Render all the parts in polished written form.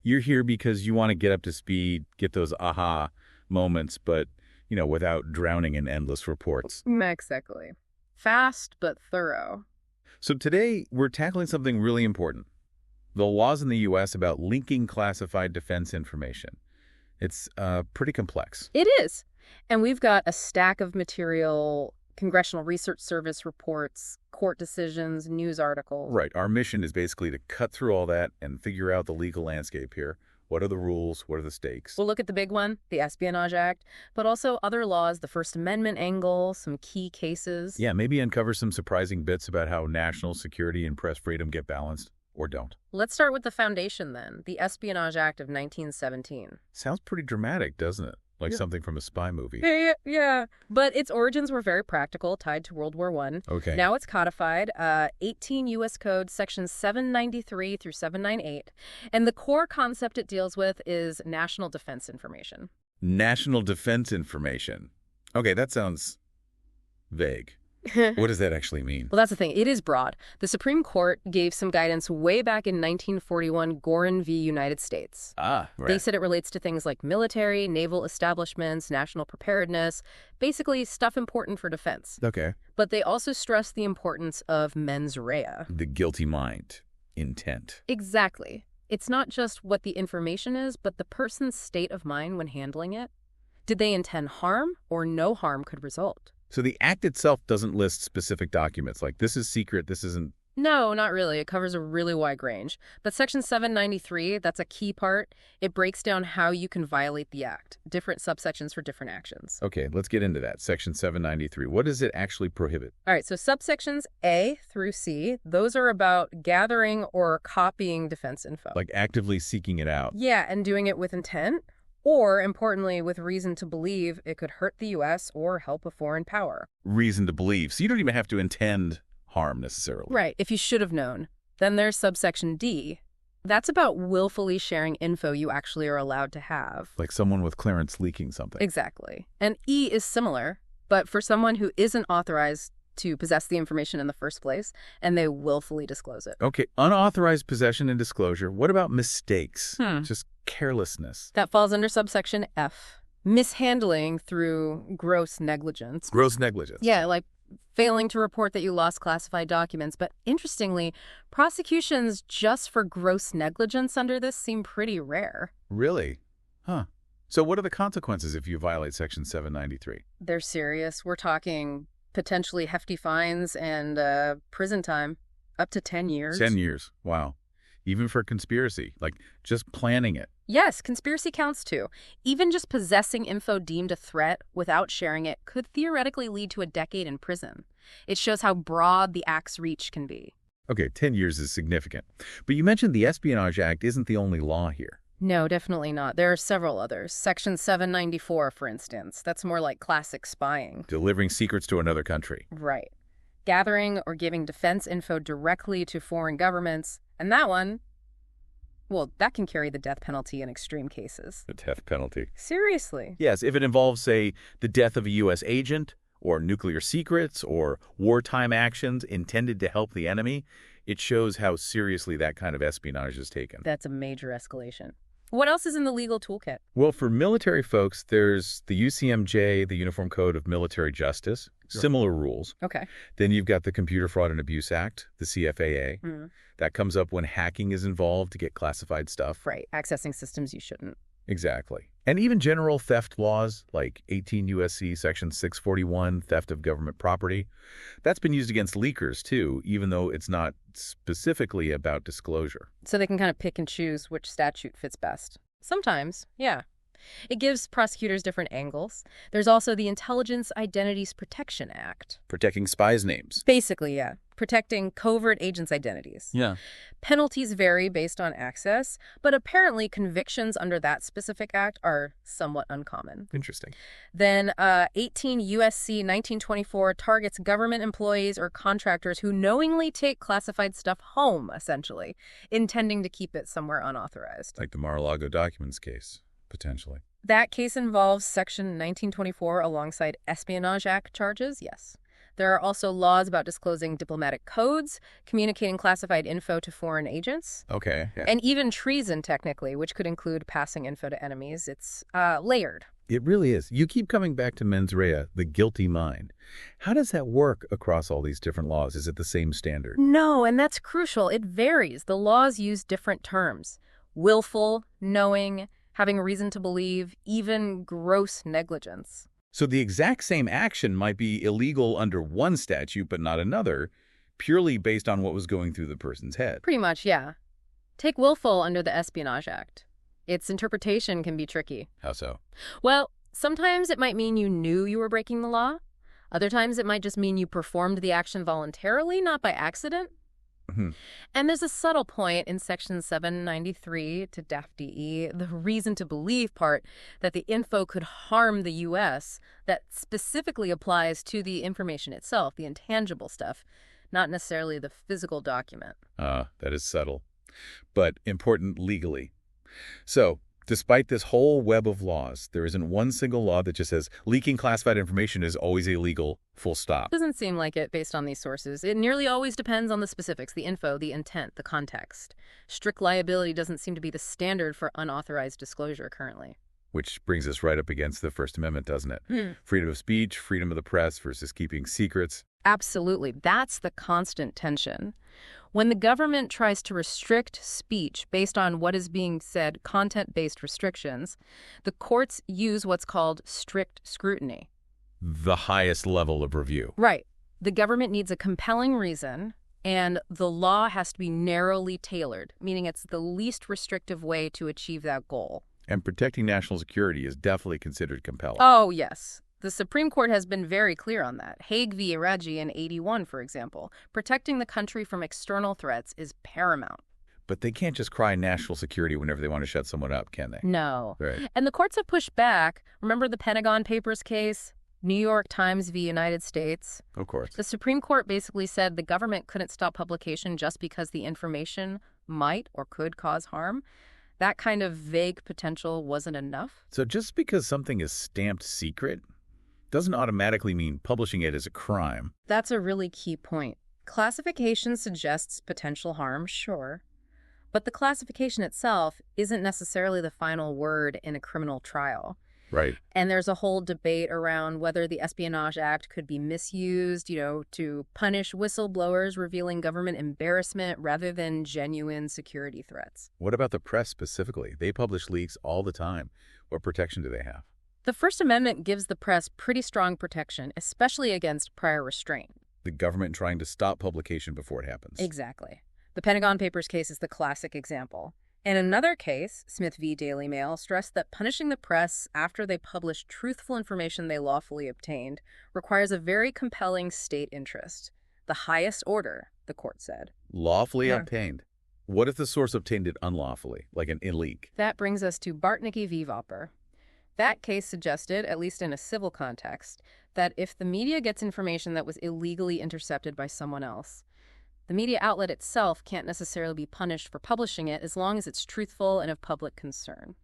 You're here because you want to get up to speed, get those aha moments, but, without drowning in endless reports. Exactly. Fast but thorough. So today, we're tackling something really important. The laws in the U.S. about linking classified defense information. It's pretty complex. It is. And we've got a stack of material, Congressional Research Service reports, court decisions, news articles. Right. Our mission is basically to cut through all that and figure out the legal landscape here. What are the rules? What are the stakes? We'll look at the big one, the Espionage Act, but also other laws, the First Amendment angle, some key cases. Yeah, maybe uncover some surprising bits about how national security and press freedom get balanced, or don't. Let's start with the foundation then, the Espionage Act of 1917. Sounds pretty dramatic, doesn't it? Like something from a spy movie. Yeah. But its origins were very practical, tied to World War I. Okay. Now it's codified, 18 U.S. Code, sections 793 through 798. And the core concept it deals with is national defense information. National defense information. Okay, that sounds vague. What does that actually mean? Well, that's the thing. It is broad. The Supreme Court gave some guidance way back in 1941, Gorin v. United States. Ah, right. They said it relates to things like military, naval establishments, national preparedness, basically stuff important for defense. Okay. But they also stressed the importance of mens rea. The guilty mind. Intent. Exactly. It's not just what the information is, but the person's state of mind when handling it. Did they intend harm or no harm could result? So the act itself doesn't list specific documents, like this is secret, this isn't... No, not really. It covers a really wide range. But Section 793, that's a key part. It breaks down how you can violate the act, different subsections for different actions. Okay, let's get into that. Section 793. What does it actually prohibit? All right, so subsections A through C, those are about gathering or copying defense info. Like actively seeking it out. Yeah, and doing it with intent. Or, importantly, with reason to believe it could hurt the U.S. or help a foreign power. Reason to believe. So you don't even have to intend harm, necessarily. Right, if you should have known. Then there's subsection D. That's about willfully sharing info you actually are allowed to have. Like someone with clearance leaking something. Exactly. And E is similar, but for someone who isn't authorized to possess the information in the first place, and they willfully disclose it. Okay, unauthorized possession and disclosure. What about mistakes? Just carelessness. That falls under subsection F. Mishandling through gross negligence. Gross negligence. Yeah, like failing to report that you lost classified documents. But interestingly, prosecutions just for gross negligence under this seem pretty rare. Really? Huh. So what are the consequences if you violate Section 793? They're serious. We're talking potentially hefty fines and prison time, up to 10 years. 10 years. Wow. Even for conspiracy, like just planning it. Yes, conspiracy counts too. Even just possessing info deemed a threat without sharing it could theoretically lead to a decade in prison. It shows how broad the act's reach can be. Okay, 10 years is significant. But you mentioned the Espionage Act isn't the only law here. No, definitely not. There are several others. Section 794, for instance. That's more like classic spying. Delivering secrets to another country. Right. Gathering or giving defense info directly to foreign governments. And that one, well, that can carry the death penalty in extreme cases. The death penalty. Seriously. Yes, if it involves, say, the death of a U.S. agent, or nuclear secrets, or wartime actions intended to help the enemy, it shows how seriously that kind of espionage is taken. That's a major escalation. What else is in the legal toolkit? Well, for military folks, there's the UCMJ, the Uniform Code of Military Justice, similar rules. Okay. Then you've got the Computer Fraud and Abuse Act, the CFAA. That comes up when hacking is involved to get classified stuff. Right. Accessing systems you shouldn't. Exactly. And even general theft laws like 18 U.S.C. Section 641, theft of government property. That's been used against leakers, too, even though it's not specifically about disclosure. So they can kind of pick and choose which statute fits best. Sometimes, yeah. It gives prosecutors different angles. There's also the Intelligence Identities Protection Act. Protecting spies' names. Basically, yeah. Protecting covert agents' identities. Yeah. Penalties vary based on access, but apparently convictions under that specific act are somewhat uncommon. Interesting. Then 18 U.S.C. 1924 targets government employees or contractors who knowingly take classified stuff home, essentially, intending to keep it somewhere unauthorized. Like the Mar-a-Lago documents case. Potentially. That case involves Section 1924 alongside Espionage Act charges, yes. There are also laws about disclosing diplomatic codes, communicating classified info to foreign agents, Okay, yeah. and even treason, technically, which could include passing info to enemies. It's layered. It really is. You keep coming back to mens rea, the guilty mind. How does that work across all these different laws? Is it the same standard? No, and that's crucial. It varies. The laws use different terms. Willful, knowing, having reason to believe, even gross negligence. So the exact same action might be illegal under one statute but not another, purely based on what was going through the person's head. Pretty much, yeah. Take willful under the Espionage Act. Its interpretation can be tricky. How so? Well, sometimes it might mean you knew you were breaking the law. Other times it might just mean you performed the action voluntarily, not by accident. And there's a subtle point in Section 793 to DAF-DE, the reason to believe part, that the info could harm the U.S. that specifically applies to the information itself, the intangible stuff, not necessarily the physical document. That is subtle, but important legally. So, despite this whole web of laws, there isn't one single law that just says leaking classified information is always illegal, full stop. Doesn't seem like it based on these sources. It nearly always depends on the specifics, the info, the intent, the context. Strict liability doesn't seem to be the standard for unauthorized disclosure currently. Which brings us right up against the First Amendment, doesn't it? Freedom of speech, freedom of the press versus keeping secrets. Absolutely. That's the constant tension. When the government tries to restrict speech based on what is being said, content-based restrictions, the courts use what's called strict scrutiny. The highest level of review. Right. The government needs a compelling reason, and the law has to be narrowly tailored, meaning it's the least restrictive way to achieve that goal. And protecting national security is definitely considered compelling. Oh, yes. The Supreme Court has been very clear on that. Hague v. Iragi in 81, for example. Protecting the country from external threats is paramount. But they can't just cry national security whenever they want to shut someone up, can they? No. Right. And the courts have pushed back. Remember the Pentagon Papers case? New York Times v. United States? Of course. The Supreme Court basically said the government couldn't stop publication just because the information might or could cause harm. That kind of vague potential wasn't enough. So just because something is stamped secret doesn't automatically mean publishing it is a crime. That's a really key point. Classification suggests potential harm, sure. But the classification itself isn't necessarily the final word in a criminal trial. Right. And there's a whole debate around whether the Espionage Act could be misused, to punish whistleblowers revealing government embarrassment rather than genuine security threats. What about the press specifically? They publish leaks all the time. What protection do they have? The First Amendment gives the press pretty strong protection, especially against prior restraint. The government trying to stop publication before it happens. Exactly. The Pentagon Papers case is the classic example. In another case, Smith v. Daily Mail stressed that punishing the press after they publish truthful information they lawfully obtained requires a very compelling state interest. The highest order, the court said. Lawfully obtained. What if the source obtained it unlawfully, like an leak? That brings us to Bartnicki v. Vopper. That case suggested, at least in a civil context, that if the media gets information that was illegally intercepted by someone else, the media outlet itself can't necessarily be punished for publishing it as long as it's truthful and of public concern.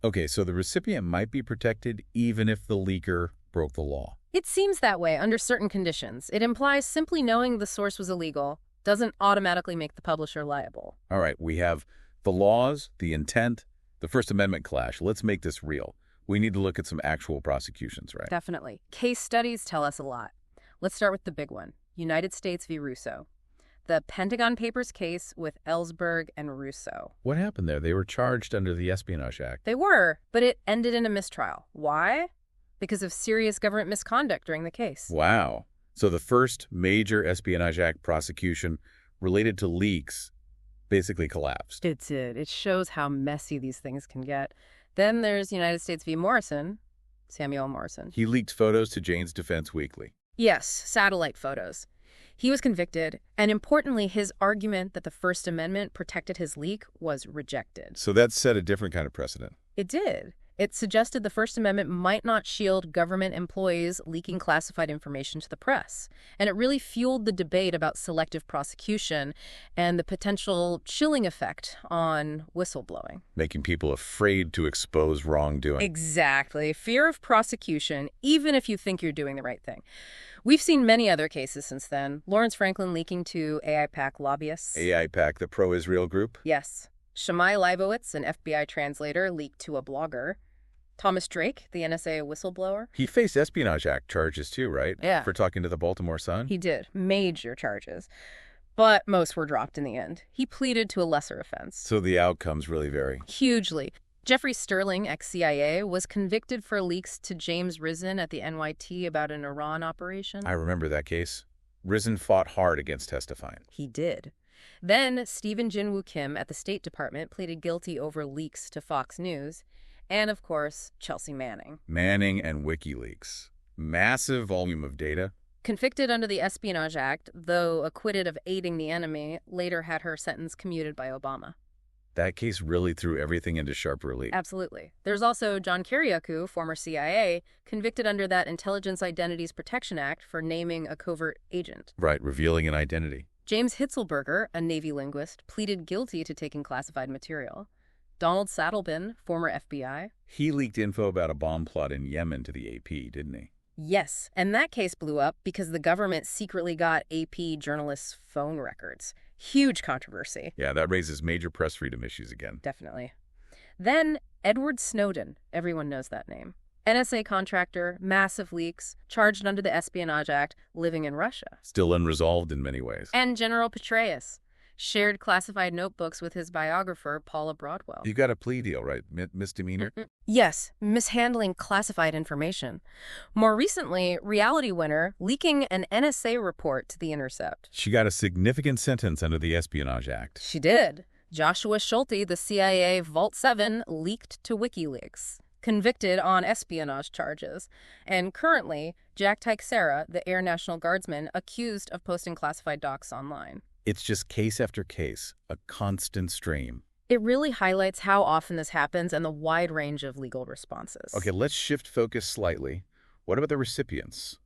Okay, so the recipient might be protected even if the leaker broke the law. It seems that way under certain conditions. It implies simply knowing the source was illegal doesn't automatically make the publisher liable. All right, we have the laws, the intent, the First Amendment clash. Let's make this real. We need to look at some actual prosecutions, right? Definitely. Case studies tell us a lot. Let's start with the big one, United States v. Russo. The Pentagon Papers case with Ellsberg and Russo. What happened there? They were charged under the Espionage Act. They were, but it ended in a mistrial. Why? Because of serious government misconduct during the case. Wow. So the first major Espionage Act prosecution related to leaks basically collapsed. It did. It shows how messy these things can get. Then there's United States v. Morrison, Samuel Morrison. He leaked photos to Jane's Defense Weekly. Yes, satellite photos. He was convicted, and importantly, his argument that the First Amendment protected his leak was rejected. So that set a different kind of precedent. It did. It suggested the First Amendment might not shield government employees leaking classified information to the press. And it really fueled the debate about selective prosecution and the potential chilling effect on whistleblowing. Making people afraid to expose wrongdoing. Exactly. Fear of prosecution, even if you think you're doing the right thing. We've seen many other cases since then. Lawrence Franklin leaking to AIPAC lobbyists. AIPAC, the pro-Israel group? Yes. Shammai Leibowitz, an FBI translator, leaked to a blogger. Thomas Drake, the NSA whistleblower. He faced Espionage Act charges too, right? Yeah. For talking to the Baltimore Sun? He did. Major charges. But most were dropped in the end. He pleaded to a lesser offense. So the outcomes really vary. Hugely. Jeffrey Sterling, ex-CIA, was convicted for leaks to James Risen at the NYT about an Iran operation. I remember that case. Risen fought hard against testifying. He did. Then Stephen Jinwoo Kim at the State Department pleaded guilty over leaks to Fox News. And, of course, Chelsea Manning. Manning and WikiLeaks. Massive volume of data. Convicted under the Espionage Act, though acquitted of aiding the enemy, later had her sentence commuted by Obama. That case really threw everything into sharp relief. Absolutely. There's also John Kiriakou, former CIA, convicted under that Intelligence Identities Protection Act for naming a covert agent. Right, revealing an identity. James Hitzelberger, a Navy linguist, pleaded guilty to taking classified material. Donald Sattelbin, former FBI. He leaked info about a bomb plot in Yemen to the AP, didn't he? Yes, and that case blew up because the government secretly got AP journalists' phone records. Huge controversy. Yeah, that raises major press freedom issues again. Definitely. Then Edward Snowden. Everyone knows that name. NSA contractor, massive leaks, charged under the Espionage Act, living in Russia. Still unresolved in many ways. And General Petraeus. Shared classified notebooks with his biographer, Paula Broadwell. You got a plea deal, right? Misdemeanor? Yes, mishandling classified information. More recently, Reality Winner leaking an NSA report to The Intercept. She got a significant sentence under the Espionage Act. She did. Joshua Schulte, the CIA Vault 7, leaked to WikiLeaks, convicted on espionage charges. And currently, Jack Teixeira, the Air National Guardsman, accused of posting classified docs online. It's just case after case, a constant stream. It really highlights how often this happens and the wide range of legal responses. Okay, let's shift focus slightly. What about the recipients?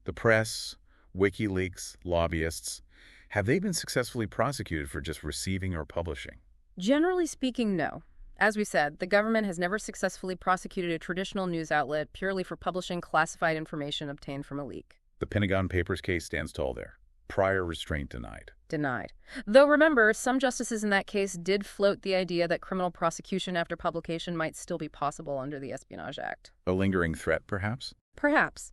The press, WikiLeaks, lobbyists. Have they been successfully prosecuted for just receiving or publishing? Generally speaking, no. As we said, the government has never successfully prosecuted a traditional news outlet purely for publishing classified information obtained from a leak. The Pentagon Papers case stands tall there. Prior restraint denied. Denied. Though remember, some justices in that case did float the idea that criminal prosecution after publication might still be possible under the Espionage Act. A lingering threat, perhaps? Perhaps.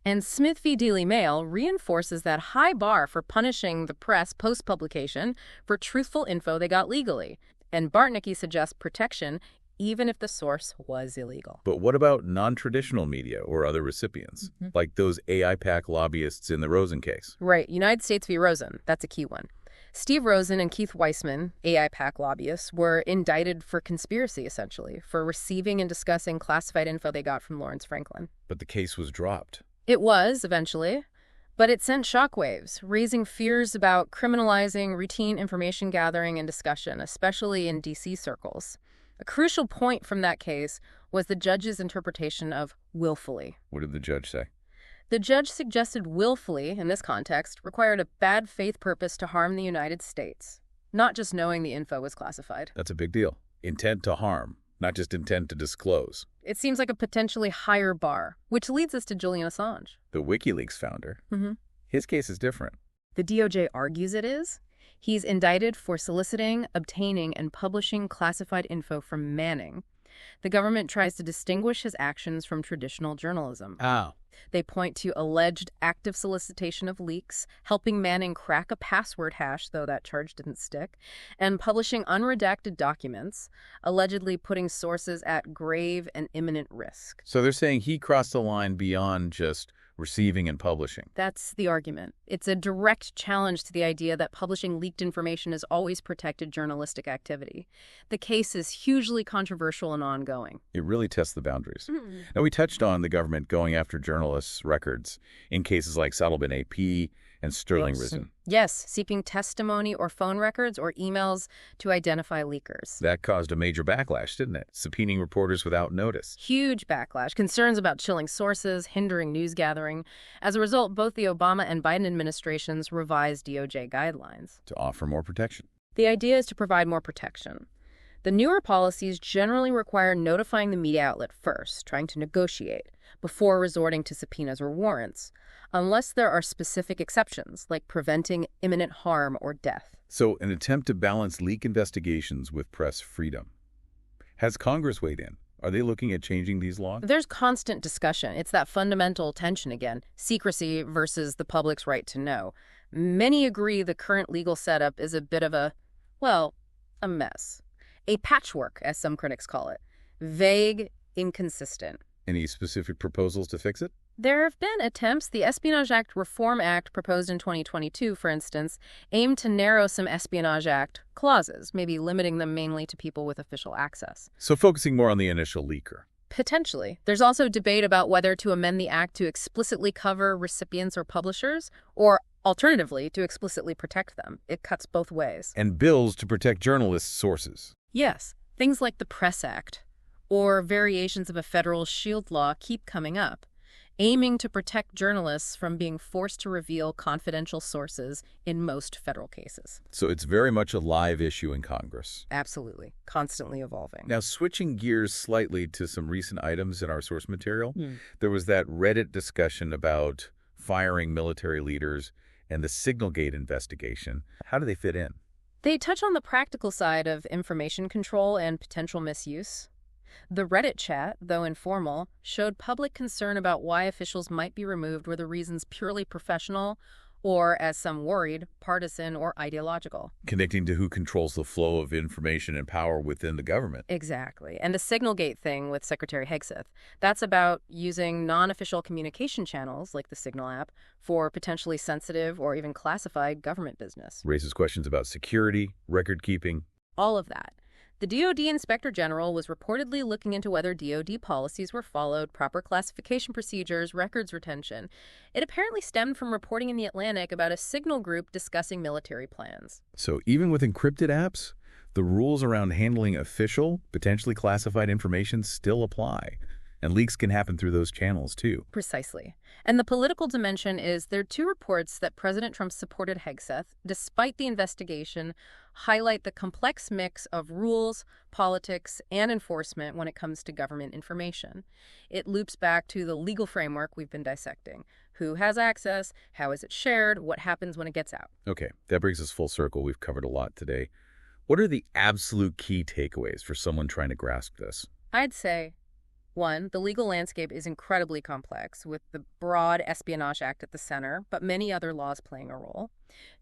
And Smith v. Daily Mail reinforces that high bar for punishing the press post-publication for truthful info they got legally. And Bartnicki suggests protection even if the source was illegal. But what about non-traditional media or other recipients, like those AIPAC lobbyists in the Rosen case? Right, United States v. Rosen, that's a key one. Steve Rosen and Keith Weissman, AIPAC lobbyists, were indicted for conspiracy, essentially, for receiving and discussing classified info they got from Lawrence Franklin. But the case was dropped. It was, eventually. But it sent shockwaves, raising fears about criminalizing routine information gathering and discussion, especially in D.C. circles. A crucial point from that case was the judge's interpretation of willfully. What did the judge say? The judge suggested willfully, in this context, required a bad faith purpose to harm the United States, not just knowing the info was classified. That's a big deal. Intent to harm, not just intent to disclose. It seems like a potentially higher bar, which leads us to Julian Assange. The WikiLeaks founder. His case is different. The DOJ argues it is. He's indicted for soliciting, obtaining, and publishing classified info from Manning. The government tries to distinguish his actions from traditional journalism. Oh. They point to alleged active solicitation of leaks, helping Manning crack a password hash, though that charge didn't stick, and publishing unredacted documents, allegedly putting sources at grave and imminent risk. So they're saying he crossed the line beyond just receiving and publishing. That's the argument. It's a direct challenge to the idea that publishing leaked information is always protected journalistic activity. The case is hugely controversial and ongoing. It really tests the boundaries. Now, we touched on the government going after journalists' records in cases like Sattelbin AP and sterling risen. Yes, seeking testimony or phone records or emails to identify leakers. That caused a major backlash, didn't it? Subpoenaing reporters without notice. Huge backlash, concerns about chilling sources, hindering news gathering. As a result, both the Obama and Biden administrations revised DOJ guidelines To offer more protection. The idea is to provide more protection. The newer policies generally require notifying the media outlet first, trying to negotiate, before resorting to subpoenas or warrants, unless there are specific exceptions, like preventing imminent harm or death. So, an attempt to balance leak investigations with press freedom. Has Congress weighed in? Are they looking at changing these laws? There's constant discussion. It's that fundamental tension again, secrecy versus the public's right to know. Many agree the current legal setup is a bit of a mess. A patchwork, as some critics call it. Vague, inconsistent. Any specific proposals to fix it? There have been attempts. The Espionage Act Reform Act proposed in 2022, for instance, aimed to narrow some Espionage Act clauses, maybe limiting them mainly to people with official access. So focusing more on the initial leaker. Potentially. There's also debate about whether to amend the act to explicitly cover recipients or publishers, or alternatively, to explicitly protect them. It cuts both ways. And bills to protect journalists' sources. Yes, things like the Press Act or variations of a federal shield law keep coming up, aiming to protect journalists from being forced to reveal confidential sources in most federal cases. So it's very much a live issue in Congress. Absolutely. Constantly evolving. Now, switching gears slightly to some recent items in our source material, there was that Reddit discussion about firing military leaders and the Signalgate investigation. How do they fit in? They touch on the practical side of information control and potential misuse. The Reddit chat, though informal, showed public concern about why officials might be removed were the reasons purely professional or, as some worried, partisan or ideological. Connecting to who controls the flow of information and power within the government. Exactly. And the Signalgate thing with Secretary Hegseth, that's about using non-official communication channels, like the Signal app, for potentially sensitive or even classified government business. Raises questions about security, record keeping. All of that. The DoD Inspector General was reportedly looking into whether DoD policies were followed, proper classification procedures, records retention. It apparently stemmed from reporting in The Atlantic about a signal group discussing military plans. So even with encrypted apps, the rules around handling official, potentially classified information still apply. And leaks can happen through those channels, too. Precisely. And the political dimension is there are two reports that President Trump supported Hegseth, despite the investigation, highlight the complex mix of rules, politics, and enforcement when it comes to government information. It loops back to the legal framework we've been dissecting. Who has access? How is it shared? What happens when it gets out? Okay, that brings us full circle. We've covered a lot today. What are the absolute key takeaways for someone trying to grasp this? I'd say, 1, the legal landscape is incredibly complex, with the broad Espionage Act at the center, but many other laws playing a role.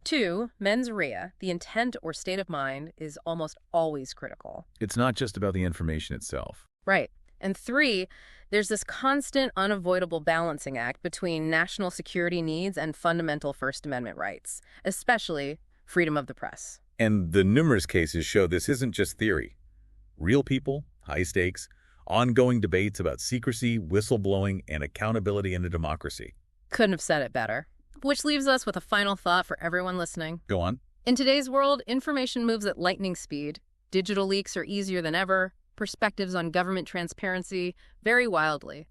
2, mens rea, the intent or state of mind, is almost always critical. It's not just about the information itself. Right. And 3, there's this constant, unavoidable balancing act between national security needs and fundamental First Amendment rights, especially freedom of the press. And the numerous cases show this isn't just theory. Real people, high stakes, ongoing debates about secrecy, whistleblowing, and accountability in a democracy. Couldn't have said it better. Which leaves us with a final thought for everyone listening. Go on. In today's world, information moves at lightning speed. Digital leaks are easier than ever. Perspectives on government transparency vary wildly.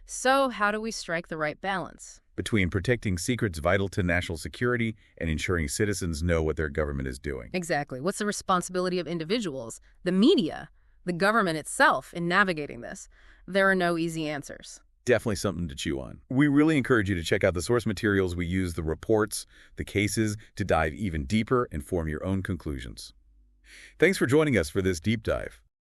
So how do we strike the right balance? Between protecting secrets vital to national security and ensuring citizens know what their government is doing. Exactly. What's the responsibility of individuals, the media, the government itself in navigating this? There are no easy answers. Definitely something to chew on. We really encourage you to check out the source materials we use, the reports, the cases, to dive even deeper and form your own conclusions. Thanks for joining us for this deep dive.